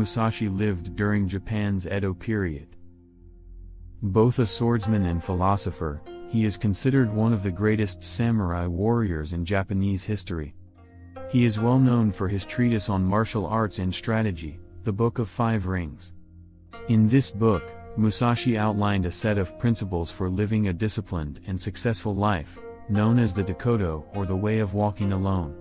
Musashi lived during Japan's Edo period. Both a swordsman and philosopher, he is considered one of the greatest samurai warriors in Japanese history. He is well known for his treatise on martial arts and strategy, the Book of Five Rings. In this book, Musashi outlined a set of principles for living a disciplined and successful life, known as the Dokkodo or the way of walking alone.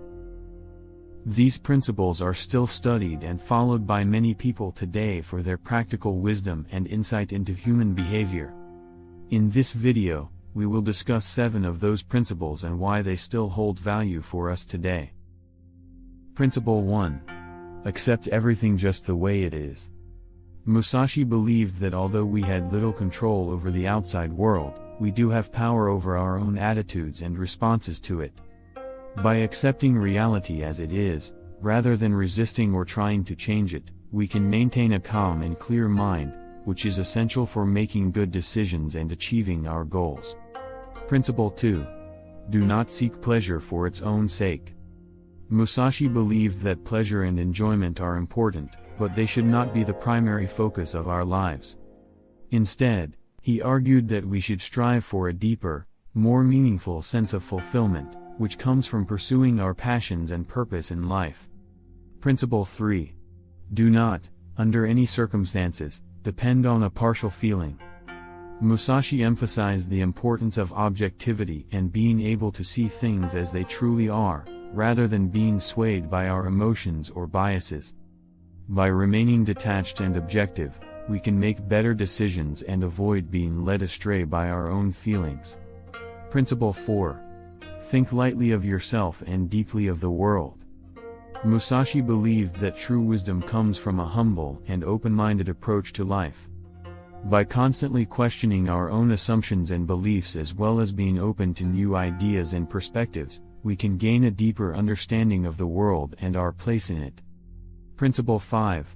These principles are still studied and followed by many people today for their practical wisdom and insight into human behavior. In this video, we will discuss 7 of those principles and why they still hold value for us today. Principle 1. Accept everything just the way it is. Musashi believed that although we had little control over the outside world, we do have power over our own attitudes and responses to it. By accepting reality as it is, rather than resisting or trying to change it, we can maintain a calm and clear mind, which is essential for making good decisions and achieving our goals. Principle 2. Do not seek pleasure for its own sake. Musashi believed that pleasure and enjoyment are important, but they should not be the primary focus of our lives. Instead, he argued that we should strive for a deeper, more meaningful sense of fulfillment, which comes from pursuing our passions and purpose in life. Principle 3. Do not, under any circumstances, depend on a partial feeling. Musashi emphasized the importance of objectivity and being able to see things as they truly are, rather than being swayed by our emotions or biases. By remaining detached and objective, we can make better decisions and avoid being led astray by our own feelings. Principle 4. Think lightly of yourself and deeply of the world. Musashi believed that true wisdom comes from a humble and open-minded approach to life. By constantly questioning our own assumptions and beliefs as well as being open to new ideas and perspectives, we can gain a deeper understanding of the world and our place in it. Principle 5.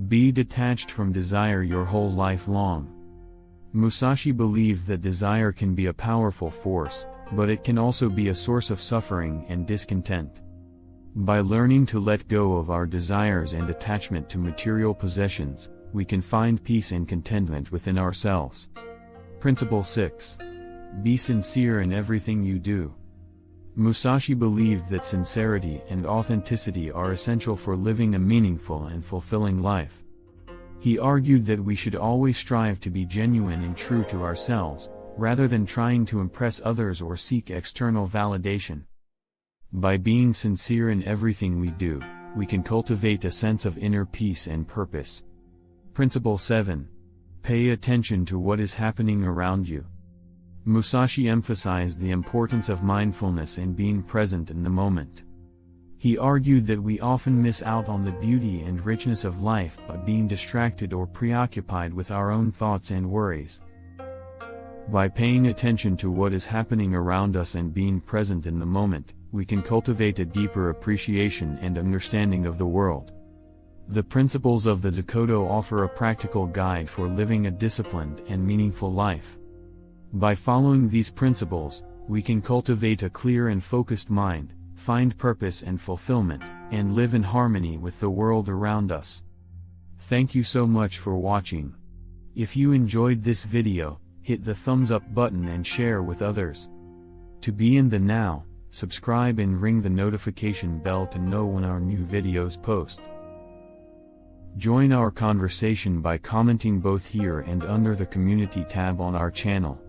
Be detached from desire your whole life long. Musashi believed that desire can be a powerful force, but it can also be a source of suffering and discontent. By learning to let go of our desires and attachment to material possessions, we can find peace and contentment within ourselves. Principle 6. Be sincere in everything you do. Musashi believed that sincerity and authenticity are essential for living a meaningful and fulfilling life. He argued that we should always strive to be genuine and true to ourselves, rather than trying to impress others or seek external validation. By being sincere in everything we do, we can cultivate a sense of inner peace and purpose. Principle 7. Pay attention to what is happening around you. Musashi emphasized the importance of mindfulness and being present in the moment. He argued that we often miss out on the beauty and richness of life by being distracted or preoccupied with our own thoughts and worries. By paying attention to what is happening around us and being present in the moment, we can cultivate a deeper appreciation and understanding of the world. The principles of the Dokkodo offer a practical guide for living a disciplined and meaningful life. By following these principles, we can cultivate a clear and focused mind, find purpose and fulfillment, and live in harmony with the world around us. Thank you so much for watching. If you enjoyed this video, hit the thumbs up button and share with others. To be in the now, subscribe and ring the notification bell to know when our new videos post. Join our conversation by commenting both here and under the community tab on our channel.